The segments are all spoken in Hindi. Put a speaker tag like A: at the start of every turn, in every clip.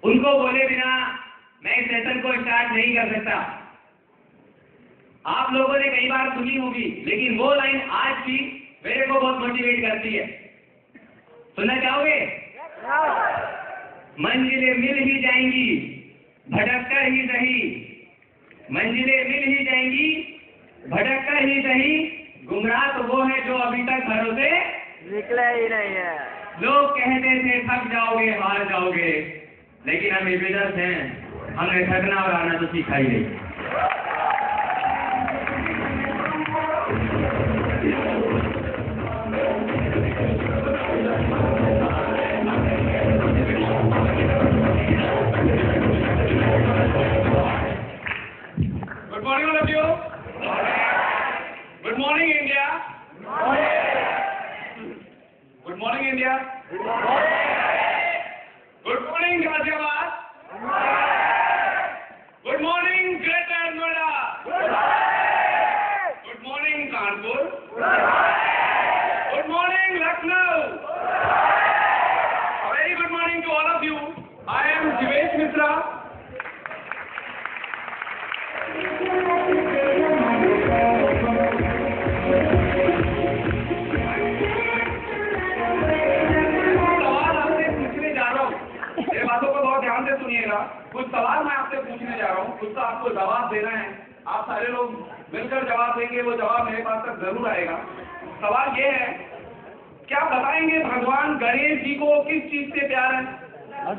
A: उनको बोले बिना मैं इस सेशन को स्टार्ट नहीं कर सकता। आप लोगों ने कई बार सुनी होगी, लेकिन वो लाइन आज भी मेरे को बहुत मोटिवेट करती है। सुनना चाहोगे? मंजिलें मिल ही जाएंगी, भटक कर ही सही। मंजिलें मिल ही जाएंगी, भटक कर ही सही। गुमराह तो वो है जो अभी तक घरों से
B: निकला ही नहीं है।
A: लोग कहते थे थक जाओगे, हार जाओगे, लेकिन हम विजर्स हैं, हमने थकना और हारना तो सीखा ही नहीं।
C: Good morning, all of you. Good morning, India. Good morning, India. Good morning, Ghaziabad. Good morning, Greater Noida. Good morning, Kanpur. Good morning, Lucknow. A very good morning to all of you. I am Jivesh Mishra. सुनिएगा, कुछ सवाल मैं आपसे पूछने जा रहा हूँ, कुछ तो आपको जवाब देना है। आप सारे लोग मिलकर जवाब देंगे, वो जवाब मेरे पास तक जरूर आएगा। सवाल ये है, क्या बताएंगे भगवान गणेश जी को किस चीज से प्यार है?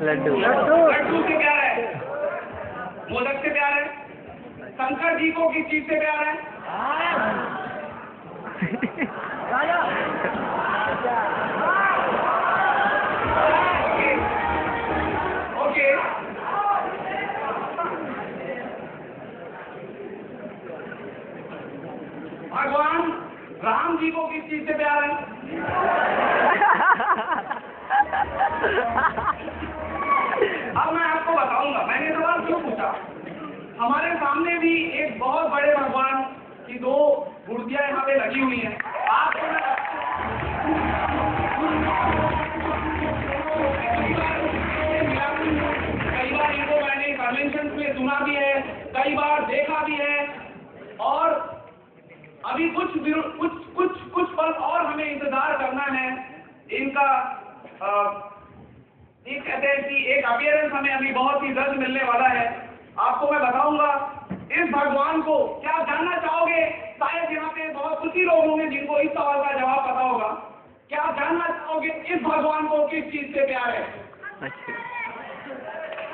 B: लड्डू।
C: लड्डू से प्यार है, मोदक से प्यार है। शंकर जी को किस चीज से प्यार है? भगवान राम जी को किस चीज से प्यार है? अब मैं आपको बताऊंगा मैंने सवाल क्यों पूछा। हमारे सामने भी एक बहुत बड़े भगवान की दो मूर्तियां यहाँ पे लगी हुई हैं। आपको कई बार इनको मैंने कन्वेंशन में सुना भी है, कई बार देखा भी है, और अभी कुछ पल और हमें इंतजार करना है। इनका एक कहते हैं कि एक अपीयरेंस हमें अभी बहुत ही जल्द मिलने वाला है। आपको मैं बताऊंगा इस भगवान को क्या जानना चाहोगे। शायद यहाँ पे बहुत कुछ ही लोग होंगे जिनको इस सवाल का जवाब पता होगा। क्या जानना चाहोगे इस भगवान को किस चीज से प्यार है?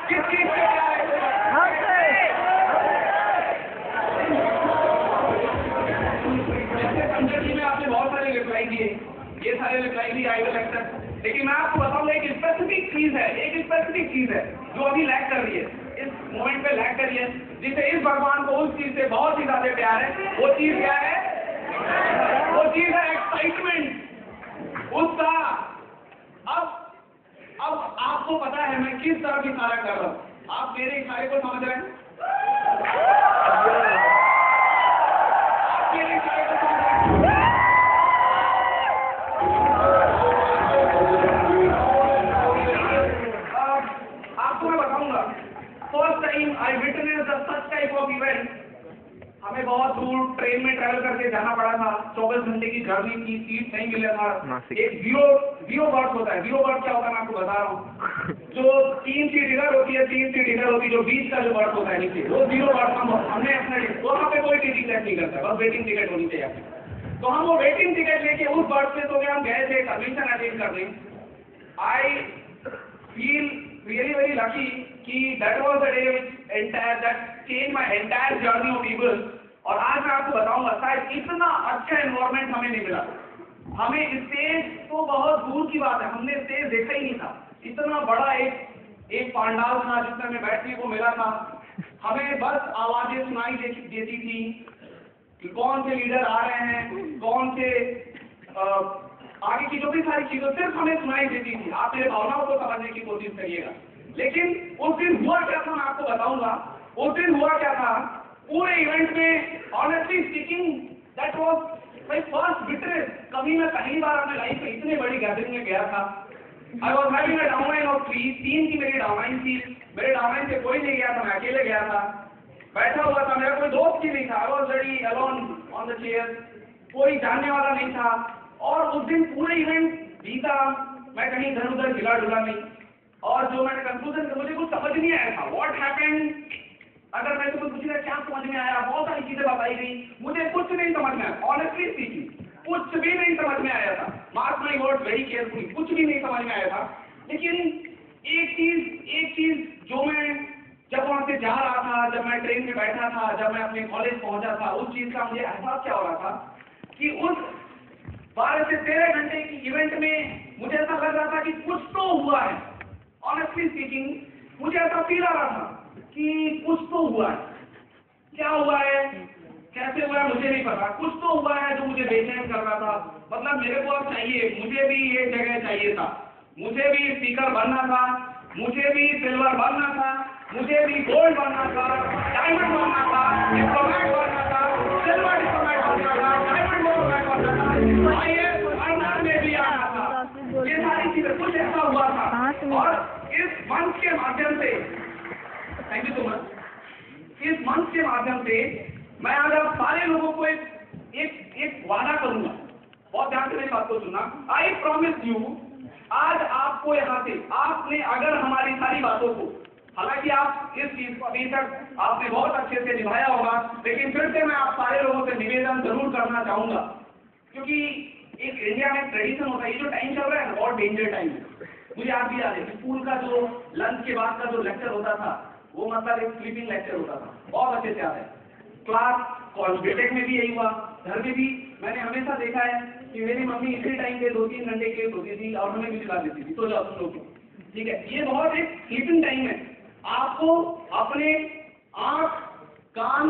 C: किस चीज से प्यार है? में आपने बहुत सारे रिप्लाई दिए, ये सारे रिप्लाई दिए आई विल एक्सेप्ट, लेकिन मैं आपको बताऊंगा एक स्पेसिफिक चीज है जो अभी लैग कर रही है, इस मोमेंट पे लैग कर रही है, जिसे इस भगवान को उस चीज से बहुत ही ज्यादा प्यार है। वो चीज क्या है? वो चीज है एक्साइटमेंट, उत्साह। अब आपको पता है मैं किस तरफ इशारा कर रहा हूँ। आप मेरे इशारे को समझ रहे हैं? आप मेरे इशारे को समझ रहे हैं? आपको मैं बताऊंगा, first time I witness the such type of event. हमें बहुत दूर ट्रेन में ट्रैवल करके जाना पड़ा था, 24 घंटे की जर्नी की, सीट नहीं मिला था। एक जीरो बर्थ होता है। जीरो बर्थ क्या होता है मैं आपको बता रहा हूँ। जो 3 सीट इधर होती है, 3 सीट इधर होती है, जो बीच का जो बर्थ होता है नीचे, वो जीरो बर्थ। हमने अपने वहाँ पे कोई टिकट नहीं करता, बस वेटिंग टिकट होनी चाहिए। तो हम वो वेटिंग टिकट लेके उस बर्थ पे तो हम गए थे कमीशन अटेंड करने। I feel really very lucky कि that was the day that changed my entire journey of people। और आज मैं आपको बताऊंगा शायद इतना अच्छा एनवायरनमेंट हमें नहीं मिला। हमें स्टेज तो बहुत दूर की बात है, हमने स्टेज देखा ही नहीं था। इतना बड़ा एक पांडाल था जिसमें हमें बैठने को मिला था। हमें बस आवाजें सुनाई देती थी कि कौन से लीडर आ रहे हैं, कौन से आगे की जो भी सारी चीजें सिर्फ हमें सुनाई देती थी। आप मेरे भावनाओं को समझने की कोशिश करिएगा। लेकिन उस दिन हुआ क्या था मैं आपको बताऊंगा। उस दिन हुआ क्या था पूरे इवेंट में, honestly speaking that was my first witness. कभी मैं पहली बार अपने लाइफ में इतनी बड़ी गैदरिंग में गया था। I was having a downline of 3 की मेरी डाउनलाइन थी। मेरे डाउनलाइन से कोई नहीं गया था, मैं अकेले गया था। बैठा हुआ था, मेरा कोई दोस्त ही नहीं था। I was very alone on the chair, कोई जानने वाला नहीं था। और उस दिन पूरे इवेंट बीता, मैं कहीं इधर उधर हिला डुला नहीं। और जो मैंने कंक्लूजन, मुझे कुछ समझ नहीं आया था व्हाट हैपेंड। अगर मैं तो पूछना क्या समझ में आया, बहुत सारी चीजें बताई गई, मुझे कुछ नहीं समझ में आया। ऑनेस्टली स्पीकिंग कुछ भी नहीं समझ में आया था। Mark my word very carefully, कुछ भी नहीं समझ में आया था। लेकिन एक चीज जो मैं जब वहां से जा रहा था, जब मैं ट्रेन में बैठा था, जब मैं अपने कॉलेज पहुंचा था, उस चीज का मुझे एहसास क्या हो रहा था कि उस 12 से 13 घंटे की इवेंट में मुझे ऐसा लग रहा था कि कुछ तो हुआ है। ऑनेस्टली स्पीकिंग मुझे ऐसा फील आ रहा था कि कुछ तो हुआ है। क्या हुआ है, कैसे हुआ है मुझे नहीं पता, कुछ तो हुआ है जो मुझे बेचैन कर रहा था। मतलब मेरे को अब चाहिए, मुझे भी ये जगह चाहिए था, मुझे भी स्पीकर बनना था, मुझे भी सिल्वर बनना था, मुझे भी गोल्ड बनना था, डायमंड बनना था, डिप्लोमेट बनना था, सिल्वर डिप्लोमेट बनना था, डायमंड डिप्लोमेट बनना था, आईएएस बनना में भी आना था। ये सारी चीजें कुछ ऐसा हुआ था। और इस मंच के माध्यम से, थैंक यू सो मच, इस मंच के माध्यम से मैं आज आप सारे लोगों को एक वादा करूंगा। बहुत ध्यान से मेरी बात को सुनना। आई प्रॉमिस यू, आज आपको यहाँ से, आपने अगर हमारी सारी बातों को, हालांकि आप इस चीज को अभी तक आपने बहुत अच्छे से निभाया होगा, लेकिन फिर से मैं आप सारे लोगों से निवेदन जरूर करना चाहूंगा, क्योंकि एक इंडिया में ट्रेडिशन होता है। ये जो टाइम चल रहा है बहुत डेंजर टाइम है। मुझे आज भी याद है स्कूल का जो लंच के बाद का जो लेक्चर होता था, वो मतलब एक स्लीपिंग लेक्चर होता था, बहुत अच्छे से याद है। क्लास बीटेक में भी यही हुआ, घर में भी मैंने हमेशा देखा है कि मेरी मम्मी इसी टाइम पे 2-3 घंटे के सोती थी और हमें भी सिला देती थी, तो जाओ तुम लोग। ठीक है, ये बहुत एक स्लीपिंग टाइम है। आपको अपने आंख, कान,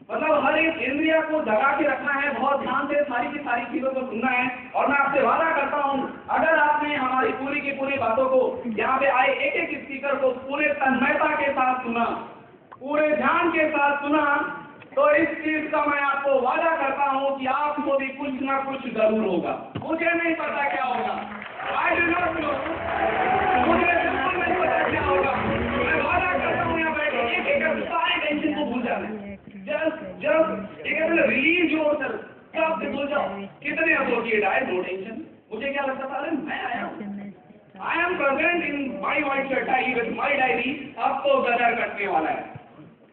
C: मतलब हर एक इंद्रिया को जगा के रखना है, बहुत ध्यान से सारी की सारी चीजों को सुनना है। और मैं आपसे वादा करता हूँ, अगर आपने हमारी पूरी की पूरी बातों को, यहाँ पे आए एक एक स्पीकर को पूरे तन्मयता के साथ सुना, पूरे ध्यान के साथ सुना, तो इस चीज का मैं आपको वादा करता हूँ कि आपको भी कुछ ना कुछ जरूर होगा। मुझे नहीं पता क्या होगा, आई डू नॉट नो, मुझे बिल्कुल नहीं पता क्या होगा। मैं वादा करता हूँ यहाँ बैठे एक एक सारे टेंशन को भूल जाना है। जब एक रिलीज योरसेल्फ, तब से भूल जाओ कितने एसोसिएट आए, नो टेंशन। मुझे क्या लगता था, अरे मैं आया हूँ, I am present in my white shirt I with my diary. अब तो गदर कटने वाला है,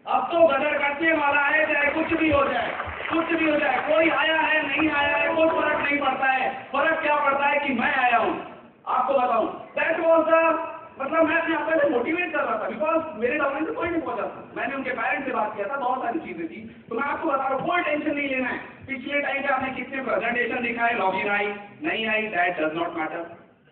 C: अब तो गदर कटने वाला है, चाहे कुछ भी हो जाए, कुछ भी हो जाए। कोई आया है नहीं आया है कोई फर्क नहीं पड़ता है। फर्क क्या पड़ता है कि मैं आया हूँ। आपको बताऊँ, दैट वाज द, मतलब मैं अपने आप को मोटिवेट कर रहा था, बिकॉज मेरे डाउन से कोई नहीं पहुंचा था। मैंने उनके पेरेंट्स से बात किया था, बहुत सारी चीजें थी। तो मैं आपको बता रहा हूँ, कोई टेंशन नहीं लेना है। पिछले टाइम पे आपने कितने प्रेजेंटेशन दिखाए, लॉगिन आई नहीं आई, दैट डज नॉट मैटर,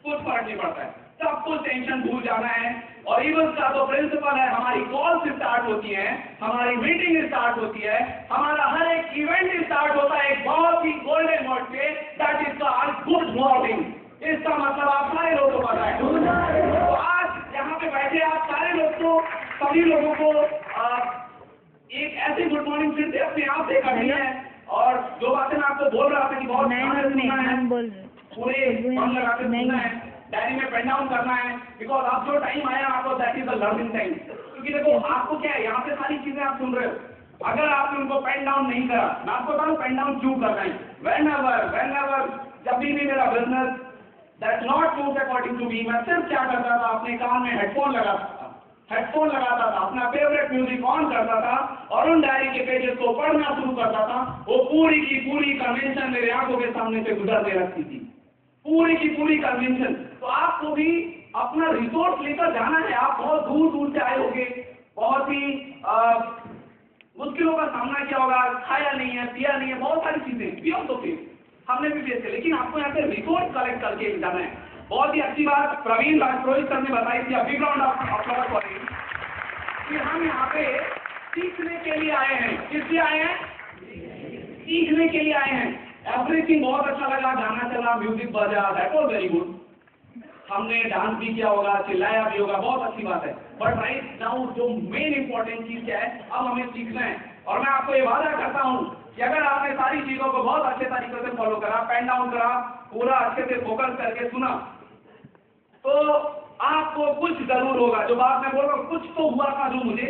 C: कुछ फर्क नहीं पड़ता है। सब कुछ टेंशन भूल जाना है। और इवन का तो प्रिंसिपल है, हमारी कॉल से स्टार्ट होती है, हमारी मीटिंग स्टार्ट होती है, हमारा हर एक इवेंट स्टार्ट होता है एक बहुत ही गोल्डन वर्ड से, that is called good morning. इसका मतलब आप सारे लोगों को पता है। तो आज यहाँ पे बैठे आप सारे लोग को, सभी लोगों को एक ऐसी गुड मॉर्निंग फिर से अपने आप से करनी है। और जो बातें मैं आपको बोल रहा था कि बहुत ध्यान से सुनना है, पूरे मन लगा के सुनना है, डायरी में पेन डाउन करना है, बिकॉज आप जो टाइम आया आपको, that is the learning time. क्योंकि देखो आपको क्या है, यहाँ पे सारी चीजें आप सुन रहे हो, अगर आपने उनको पेन डाउन नहीं करा, मैं आपको बताऊँ पेन डाउन क्यों कर रहे हैं। whenever जब भी मेरा business that not moved according to me, मैं सिर्फ क्या करता था, अपने कान में हेडफोन लगाता था, अपना फेवरेट म्यूजिक ऑन करता था और उन डायरी के पेजेस को पढ़ना शुरू करता था। वो पूरी की पूरी कन्वेंशन मेरे आंखों के सामने से गुजरने लगती थी, पूरी की पूरी कन्वेंशन। तो आपको भी अपना रिसोर्स लेकर जाना है। आप बहुत दूर दूर से आए होंगे, बहुत ही मुश्किलों का सामना किया होगा, खाया नहीं है, पिया नहीं है, बहुत सारी चीजें भी हम तो फिर हमने भी फेस किया, लेकिन आपको यहाँ पे रिसोर्स कलेक्ट करके जाना है। बहुत ही अच्छी बात प्रवीण राजपुरोहित सर ने बताई थी, बैकग्राउंड ऑफ कॉलेज, कि हम यहाँ पे सीखने के लिए आए हैं। किस लिए आए हैं? सीखने के लिए आए हैं। एवरीथिंग बहुत अच्छा लगा, गाना चला, म्यूजिक बजा, दैट वाज वेरी गुड। हमने डांस भी किया होगा, चिल्लाया भी होगा, बहुत अच्छी बात है। बट राइट नाउ जो मेन इंपॉर्टेंट चीज क्या है, अब हमें सीखना है। और मैं आपको ये वादा करता हूँ कि अगर आपने सारी चीजों को बहुत अच्छे तरीके से फॉलो करा, पेन डाउन करा, पूरा अच्छे से फोकस करके सुना, तो आपको कुछ जरूर होगा। जो बात मैं बोल रहा हूँ, कुछ तो हुआ था जो मुझे